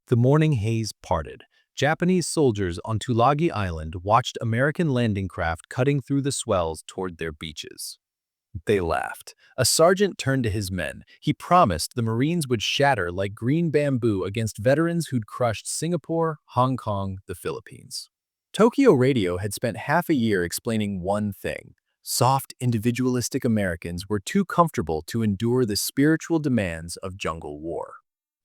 The morning haze parted. Japanese soldiers on Tulagi Island watched American landing craft cutting through the swells toward their beaches. They laughed. A sergeant turned to his men. He promised the Marines would shatter like green bamboo against veterans who'd crushed Singapore, Hong Kong, the Philippines. Tokyo Radio had spent half a year explaining one thing. Soft, individualistic Americans were too comfortable to endure the spiritual demands of jungle war.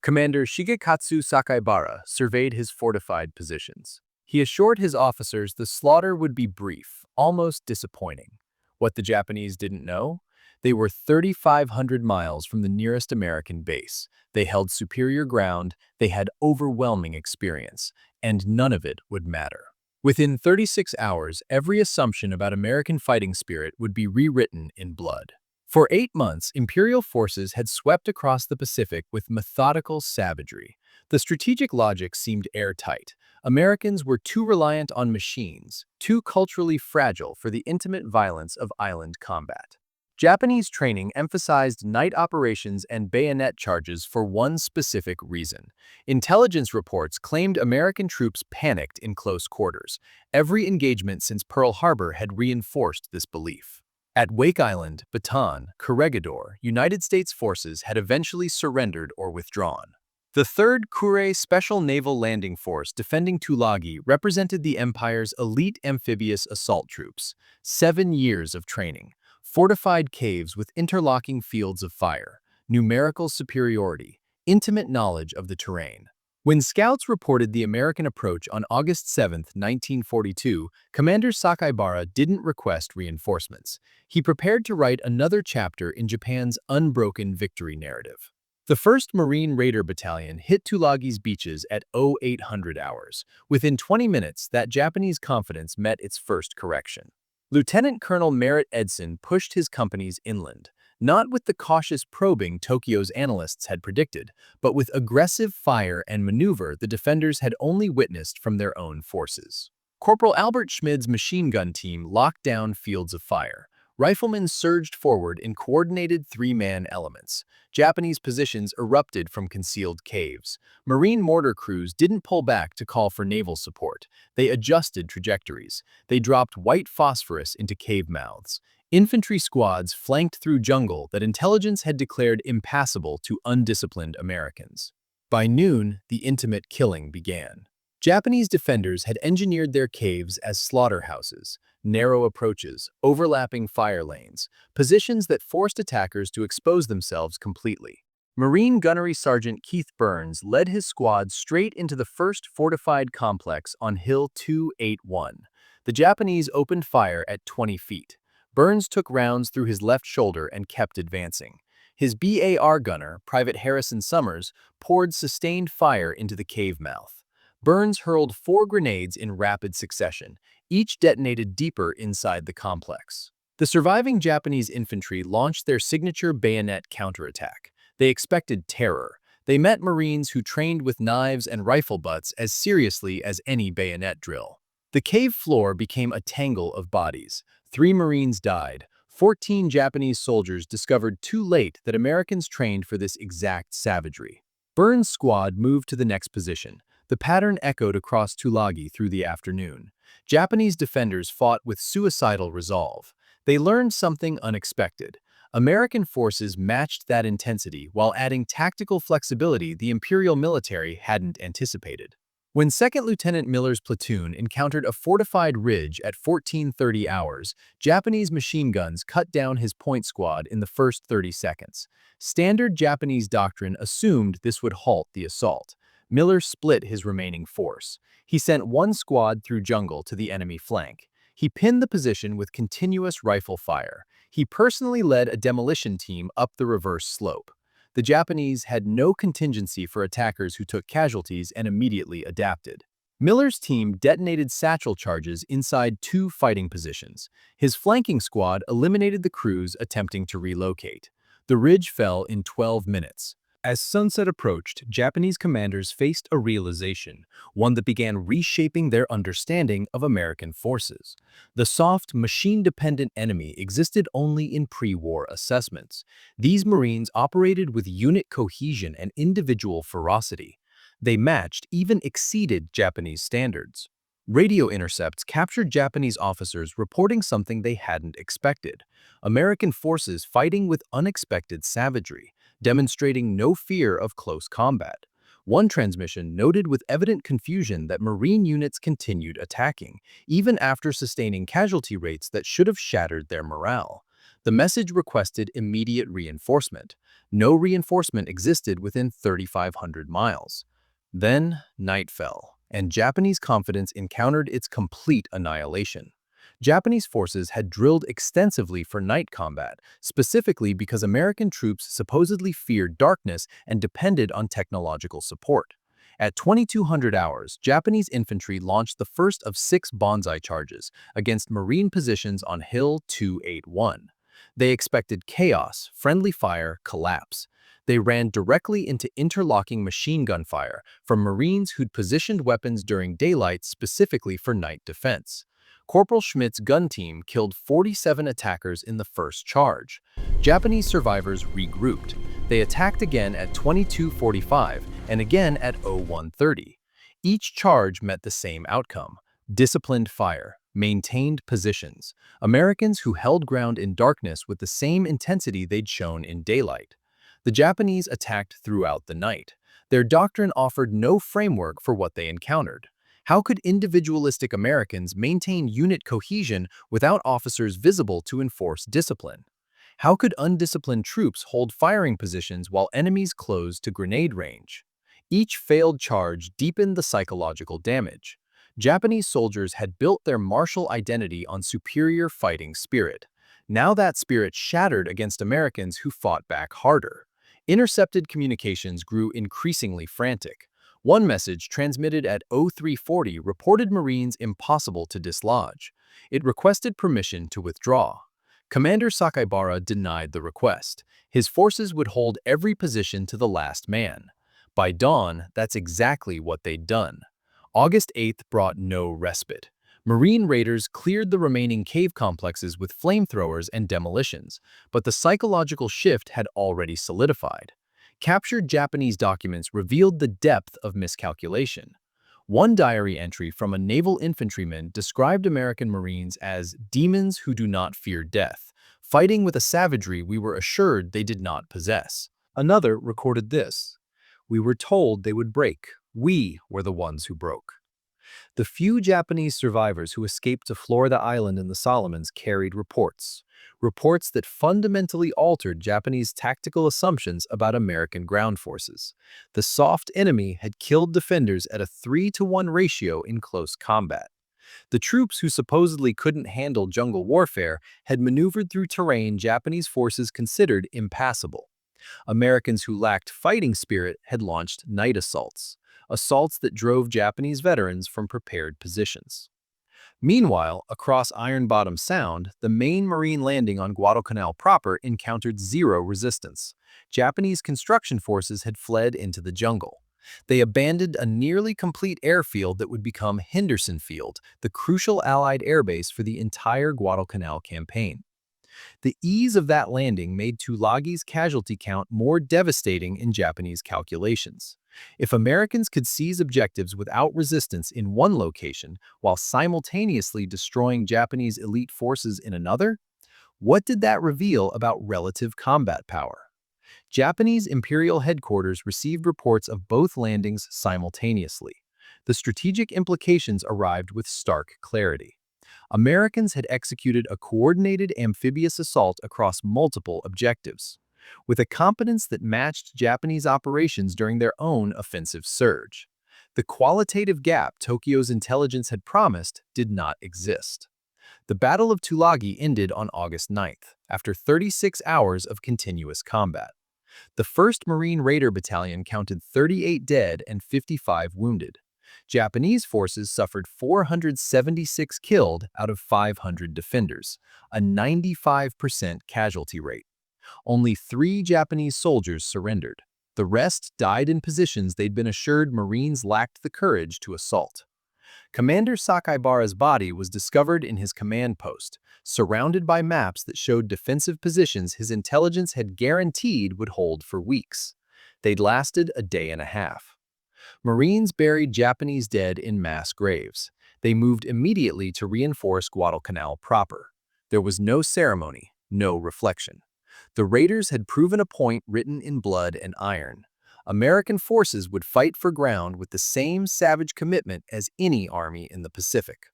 Commander Shigekatsu Sakaibara surveyed his fortified positions. He assured his officers the slaughter would be brief, almost disappointing. What the Japanese didn't know? They were 3,500 miles from the nearest American base. They held superior ground, they had overwhelming experience, and none of it would matter. Within 36 hours, every assumption about American fighting spirit would be rewritten in blood. For 8 months, Imperial forces had swept across the Pacific with methodical savagery. The strategic logic seemed airtight. Americans were too reliant on machines, too culturally fragile for the intimate violence of island combat. Japanese training emphasized night operations and bayonet charges for one specific reason. Intelligence reports claimed American troops panicked in close quarters. Every engagement since Pearl Harbor had reinforced this belief. At Wake Island, Bataan, Corregidor, United States forces had eventually surrendered or withdrawn. The 3rd Kure Special Naval Landing Force defending Tulagi represented the Empire's elite amphibious assault troops. 7 years of training, fortified caves with interlocking fields of fire, numerical superiority, intimate knowledge of the terrain. When scouts reported the American approach on August 7, 1942, Commander Sakaibara didn't request reinforcements. He prepared to write another chapter in Japan's unbroken victory narrative. The 1st Marine Raider Battalion hit Tulagi's beaches at 0800 hours. Within 20 minutes, that Japanese confidence met its first correction. Lieutenant Colonel Merritt Edson pushed his companies inland, not with the cautious probing Tokyo's analysts had predicted, but with aggressive fire and maneuver the defenders had only witnessed from their own forces. Corporal Albert Schmid's machine gun team locked down fields of fire. Riflemen surged forward in coordinated 3-man elements. Japanese positions erupted from concealed caves. Marine mortar crews didn't pull back to call for naval support. They adjusted trajectories. They dropped white phosphorus into cave mouths. Infantry squads flanked through jungle that intelligence had declared impassable to undisciplined Americans. By noon, the intimate killing began. Japanese defenders had engineered their caves as slaughterhouses, narrow approaches, overlapping fire lanes, positions that forced attackers to expose themselves completely. Marine Gunnery Sergeant Keith Burns led his squad straight into the first fortified complex on Hill 281. The Japanese opened fire at 20 feet. Burns took rounds through his left shoulder and kept advancing. His BAR gunner, Private Harrison Summers, poured sustained fire into the cave mouth. Burns hurled 4 grenades in rapid succession, each detonated deeper inside the complex. The surviving Japanese infantry launched their signature bayonet counterattack. They expected terror. They met Marines who trained with knives and rifle butts as seriously as any bayonet drill. The cave floor became a tangle of bodies. 3 Marines died. 14 Japanese soldiers discovered too late that Americans trained for this exact savagery. Burns' squad moved to the next position. The pattern echoed across Tulagi through the afternoon. Japanese defenders fought with suicidal resolve. They learned something unexpected. American forces matched that intensity while adding tactical flexibility the Imperial military hadn't anticipated. When 2nd Lieutenant Miller's platoon encountered a fortified ridge at 1430 hours, Japanese machine guns cut down his point squad in the first 30 seconds. Standard Japanese doctrine assumed this would halt the assault. Miller split his remaining force. He sent 1 squad through jungle to the enemy flank. He pinned the position with continuous rifle fire. He personally led a demolition team up the reverse slope. The Japanese had no contingency for attackers who took casualties and immediately adapted. Miller's team detonated satchel charges inside 2 fighting positions. His flanking squad eliminated the crews attempting to relocate. The ridge fell in 12 minutes. As sunset approached, Japanese commanders faced a realization, one that began reshaping their understanding of American forces. The soft, machine-dependent enemy existed only in pre-war assessments. These Marines operated with unit cohesion and individual ferocity. They matched, even exceeded Japanese standards. Radio intercepts captured Japanese officers reporting something they hadn't expected: American forces fighting with unexpected savagery, demonstrating no fear of close combat. One transmission noted with evident confusion that Marine units continued attacking, even after sustaining casualty rates that should have shattered their morale. The message requested immediate reinforcement. No reinforcement existed within 3,500 miles. Then, night fell, and Japanese confidence encountered its complete annihilation. Japanese forces had drilled extensively for night combat, specifically because American troops supposedly feared darkness and depended on technological support. At 2200 hours, Japanese infantry launched the first of 6 banzai charges against Marine positions on Hill 281. They expected chaos, friendly fire, collapse. They ran directly into interlocking machine gun fire from Marines who'd positioned weapons during daylight specifically for night defense. Corporal Schmidt's gun team killed 47 attackers in the first charge. Japanese survivors regrouped. They attacked again at 22:45 and again at 01:30. Each charge met the same outcome: disciplined fire, maintained positions. Americans who held ground in darkness with the same intensity they'd shown in daylight. The Japanese attacked throughout the night. Their doctrine offered no framework for what they encountered. How could individualistic Americans maintain unit cohesion without officers visible to enforce discipline? How could undisciplined troops hold firing positions while enemies closed to grenade range? Each failed charge deepened the psychological damage. Japanese soldiers had built their martial identity on superior fighting spirit. Now that spirit shattered against Americans who fought back harder. Intercepted communications grew increasingly frantic. One message transmitted at 0340 reported Marines impossible to dislodge. It requested permission to withdraw. Commander Sakibara denied the request. His forces would hold every position to the last man. By dawn, that's exactly what they'd done. August 8th brought no respite. Marine raiders cleared the remaining cave complexes with flamethrowers and demolitions, but the psychological shift had already solidified. Captured Japanese documents revealed the depth of miscalculation. One diary entry from a naval infantryman described American Marines as demons who do not fear death, fighting with a savagery we were assured they did not possess. Another recorded this: "We were told they would break. We were the ones who broke." The few Japanese survivors who escaped to Florida Island in the Solomons carried reports that fundamentally altered Japanese tactical assumptions about American ground forces. The soft enemy had killed defenders at a 3-to-1 ratio in close combat. The troops who supposedly couldn't handle jungle warfare had maneuvered through terrain Japanese forces considered impassable. Americans who lacked fighting spirit had launched night assaults that drove Japanese veterans from prepared positions. Meanwhile, across Iron Bottom Sound, the main Marine landing on Guadalcanal proper encountered zero resistance. Japanese construction forces had fled into the jungle. They abandoned a nearly complete airfield that would become Henderson Field, the crucial Allied airbase for the entire Guadalcanal campaign. The ease of that landing made Tulagi's casualty count more devastating in Japanese calculations. If Americans could seize objectives without resistance in one location while simultaneously destroying Japanese elite forces in another, what did that reveal about relative combat power? Japanese Imperial Headquarters received reports of both landings simultaneously. The strategic implications arrived with stark clarity. Americans had executed a coordinated amphibious assault across multiple objectives, with a competence that matched Japanese operations during their own offensive surge. The qualitative gap Tokyo's intelligence had promised did not exist. The Battle of Tulagi ended on August 9th, after 36 hours of continuous combat. The 1st Marine Raider Battalion counted 38 dead and 55 wounded. Japanese forces suffered 476 killed out of 500 defenders, a 95% casualty rate. Only 3 Japanese soldiers surrendered. The rest died in positions they'd been assured Marines lacked the courage to assault. Commander Sakibara's body was discovered in his command post, surrounded by maps that showed defensive positions his intelligence had guaranteed would hold for weeks. They'd lasted a day and a half. Marines buried Japanese dead in mass graves. They moved immediately to reinforce Guadalcanal proper. There was no ceremony, no reflection. The raiders had proven a point written in blood and iron. American forces would fight for ground with the same savage commitment as any army in the Pacific.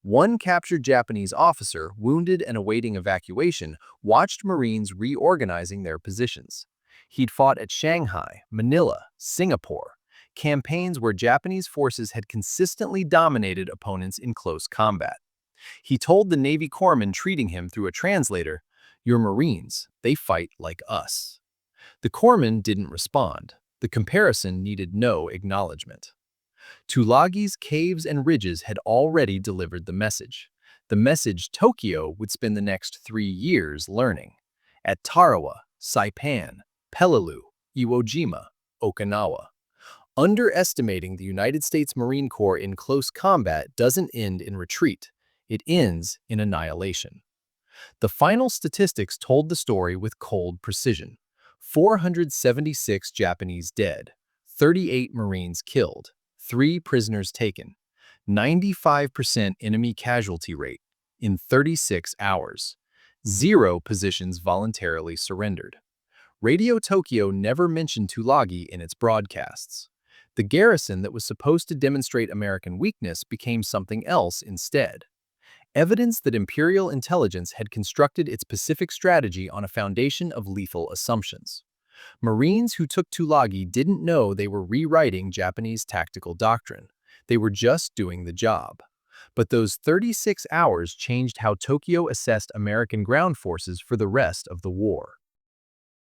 One captured Japanese officer, wounded and awaiting evacuation, watched Marines reorganizing their positions. He'd fought at Shanghai, Manila, Singapore, campaigns where Japanese forces had consistently dominated opponents in close combat. He told the Navy corpsman treating him through a translator, "Your Marines, they fight like us." The corpsman didn't respond. The comparison needed no acknowledgement. Tulagi's caves and ridges had already delivered the message Tokyo would spend the next 3 years learning. At Tarawa, Saipan, Peleliu, Iwo Jima, Okinawa. Underestimating the United States Marine Corps in close combat doesn't end in retreat. It ends in annihilation. The final statistics told the story with cold precision. 476 Japanese dead, 38 Marines killed, 3 prisoners taken, 95% enemy casualty rate in 36 hours. 0 positions voluntarily surrendered. Radio Tokyo never mentioned Tulagi in its broadcasts. The garrison that was supposed to demonstrate American weakness became something else instead. Evidence that Imperial intelligence had constructed its Pacific strategy on a foundation of lethal assumptions. Marines who took Tulagi didn't know they were rewriting Japanese tactical doctrine. They were just doing the job. But those 36 hours changed how Tokyo assessed American ground forces for the rest of the war.